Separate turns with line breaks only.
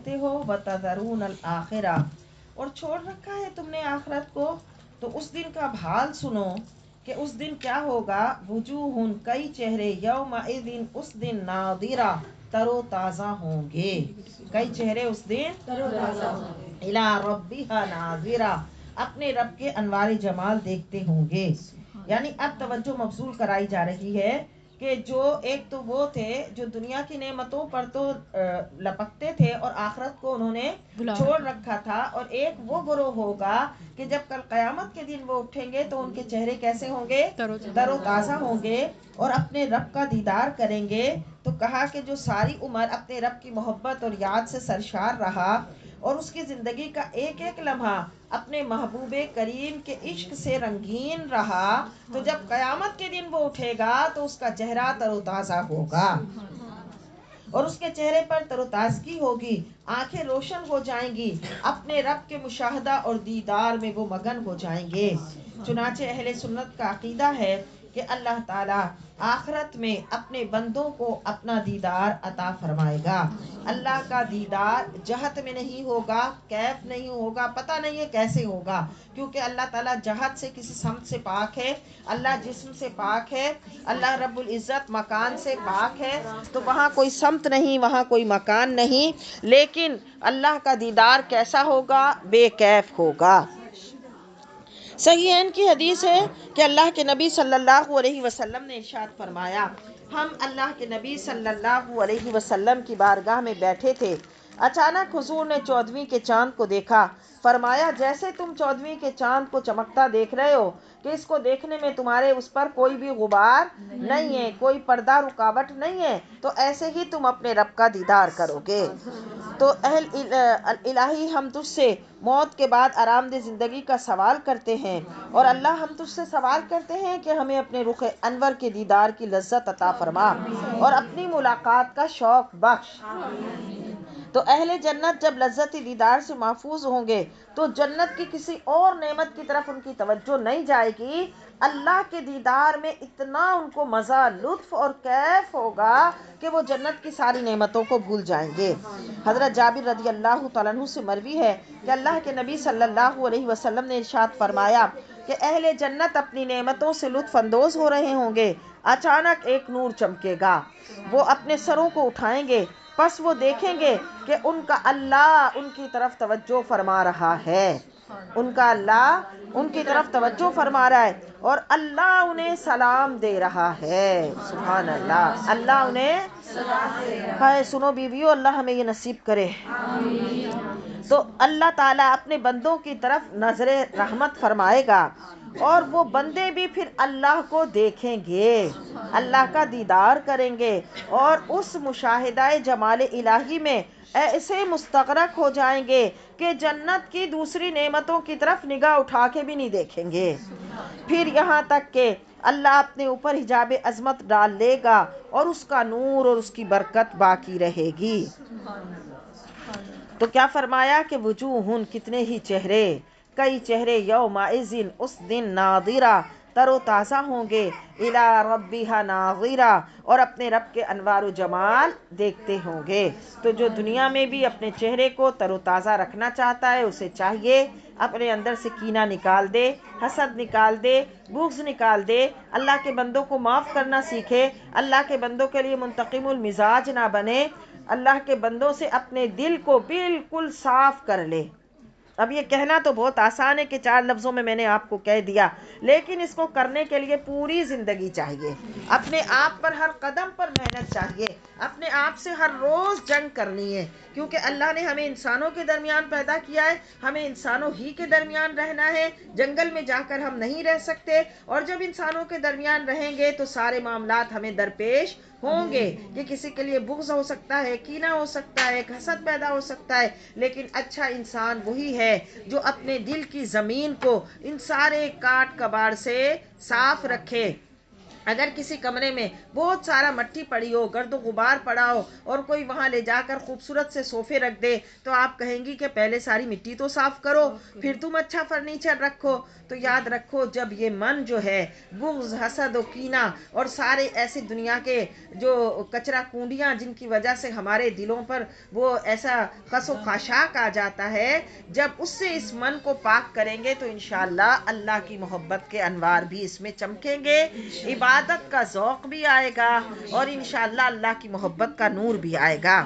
रखते हो, वतदरून अल आखिरा, और छोड़ रखा है तुमने आखिरत को। तो उस दिन का हाल सुनो कि उस दिन क्या होगा। वजूहुन, कई चेहरे, यौमइदिन, उस दिन, नादिरा, तरो ताज़ा होंगे। कई चेहरे उस दिन इला रब्बिहा नाजिरा, अपने रब के अनवार जमाल देखते होंगे। यानी अब तवज्जो मबजूल कराई जा रही है कि जो एक तो वो थे जो दुनिया की नेमतों पर तो लपकते थे और आखिरत को उन्होंने छोड़ रखा था, और एक वो गिरोह होगा कि जब कल कयामत के दिन वो उठेंगे तो उनके चेहरे कैसे होंगे, तरोताज़ा होंगे और अपने रब का दीदार करेंगे। तो कहा कि जो सारी उम्र अपने रब की मोहब्बत और याद से सरशार रहा और उसकी जिंदगी का एक एक लम्हा अपने महबूबे करीम के इश्क से रंगीन रहा, तो जब कयामत के दिन वो उठेगा तो उसका चेहरा तरोताज़ा होगा और उसके चेहरे पर तरोताजगी होगी, आंखें रोशन हो जाएंगी, अपने रब के मुशाहदा और दीदार में वो मगन हो जाएंगे। चुनाचे अहले सुन्नत का अकीदा है कि अल्लाह ताला आखिरत में अपने बंदों को अपना दीदार अता फरमाएगा। अल्लाह का दीदार जहत में नहीं होगा, कैफ नहीं होगा, पता नहीं है कैसे होगा, क्योंकि अल्लाह ताला जहत से किसी समत से पाक है, अल्लाह जिस्म से पाक है, अल्लाह रब्बुल इज़्ज़त मकान से पाक है। तो वहाँ कोई समत नहीं, वहाँ कोई मकान नहीं, लेकिन अल्लाह का दीदार कैसा होगा, बेकैफ होगा। सहीहैन की हदीस है कि अल्लाह के नबी सल्लल्लाहु अलैहि वसल्लम ने इरशाद फरमाया, हम अल्लाह के नबी सल्लल्लाहु अलैहि वसल्लम की बारगाह में बैठे थे, अचानक हुजूर ने 14वीं के चांद को देखा। फरमाया, जैसे तुम 14वीं के चांद को चमकता देख रहे हो कि इसको देखने में तुम्हारे उस पर कोई भी गुबार नहीं है, कोई पर्दा रुकावट नहीं है, तो ऐसे ही तुम अपने रब का दीदार करोगे। तो इलाही, हम तुझसे मौत के बाद आरामदेह ज़िंदगी का सवाल करते हैं, और अल्लाह हम तुझसे सवाल करते हैं कि हमें अपने रुख अनवर के दीदार की लज्जत अता फरमा और अपनी मुलाकात का शौक बख्श। तो अहले जन्नत जब लज्जत दीदार से महफूज होंगे तो जन्नत की किसी और नेमत की तरफ उनकी तवज्जो नहीं जाएगी। अल्लाह के दीदार में इतना उनको मज़ा, लुत्फ और कैफ होगा कि वो जन्नत की सारी नेमतों को भूल जाएंगे। हज़रत जाबिर रज़ी अल्लाह तआला अन्हु से मरवी है कि अल्लाह के नबी सल्लल्लाहु अलैहि वसल्लम ने इरशाद फरमाया कि अहले जन्नत अपनी नेमतों से लुत्फ अंदोज हो रहे होंगे, अचानक एक नूर चमकेगा, वो अपने सरों को उठाएंगे, बस वो देखेंगे कि उनका अल्लाह उनकी तरफ तवज्जो फरमा रहा है, उनका अल्लाह उनकी तरफ तवज्जो फरमा रहा है और अल्लाह उन्हें सलाम दे रहा है। सुभान अल्लाह, अल्लाह उन्हें, हाय सुनो बीवियों, अल्लाह हमें ये नसीब करे। तो अल्लाह ताला अपने बंदों की तरफ नजरे रहमत फरमाएगा और वो बंदे भी फिर अल्लाह को देखेंगे, अल्लाह का दीदार करेंगे और उस मुशाहिदाए जमाल इलाही में ऐसे मुस्तगरक हो जाएंगे कि जन्नत की दूसरी नेमतों की तरफ निगाह उठा के भी नहीं देखेंगे। फिर यहाँ तक कि अल्लाह अपने ऊपर हिजाब अजमत डाल लेगा और उसका नूर और उसकी बरकत बाकी रहेगी। तो क्या फरमाया कि वजूहुन, कितने ही चेहरे, कई चेहरे, यौमाइज़िन, उस दिन, नादिरा, तरोताज़ा होंगे, इला रब्बिहा नाज़िरा, और अपने रब के अनवार जमाल देखते होंगे। तो जो दुनिया में भी अपने चेहरे को तरोताज़ा रखना चाहता है, उसे चाहिए अपने अंदर से कीना निकाल दे, हसद निकाल दे, बुग़्ज़ निकाल दे, अल्लाह के बंदों को माफ़ करना सीखे, अल्लाह के बंदों के लिए मुंतकिमुल मिजाज ना बने, अल्लाह के बंदों से अपने दिल को बिल्कुल साफ कर ले। अब ये कहना तो बहुत आसान है कि 4 लफ्ज़ों में मैंने आपको कह दिया, लेकिन इसको करने के लिए पूरी ज़िंदगी चाहिए, अपने आप पर हर कदम पर मेहनत चाहिए, अपने आप से हर रोज़ जंग करनी है, क्योंकि अल्लाह ने हमें इंसानों के दरमियान पैदा किया है, हमें इंसानों ही के दरमियान रहना है, जंगल में जाकर हम नहीं रह सकते, और जब इंसानों के दरमियान रहेंगे तो सारे मामलात हमें दरपेश होंगे कि किसी के लिए बुग़्ज़ हो सकता है, कीना हो सकता है, हसद पैदा हो सकता है, लेकिन अच्छा इंसान वही है जो अपने दिल की ज़मीन को इन सारे काट कबाड़ से साफ रखे। اگر کسی کمرے میں بہت سارا مٹی پڑی ہو، گرد و غبار پڑا ہو، اور کوئی وہاں لے جا کر خوبصورت سے صوفے رکھ دے، تو آپ کہیں گی کہ پہلے ساری مٹی تو صاف کرو پھر تم اچھا فرنیچر رکھو۔ تو یاد رکھو، جب یہ من جو ہے بغض، حسد و کینہ اور سارے ایسے دنیا کے جو کچرا کنڈیاں جن کی وجہ سے ہمارے دلوں پر وہ ایسا خس و خاشاک آ جاتا ہے، جب اس سے اس من کو پاک کریں گے تو انشاءاللہ اللہ کی محبت کے انوار بھی اس میں چمکیں گے، عبادت کا ذوق بھی آئے گا، اور انشاءاللہ اللہ کی محبت کا نور بھی آئے گا۔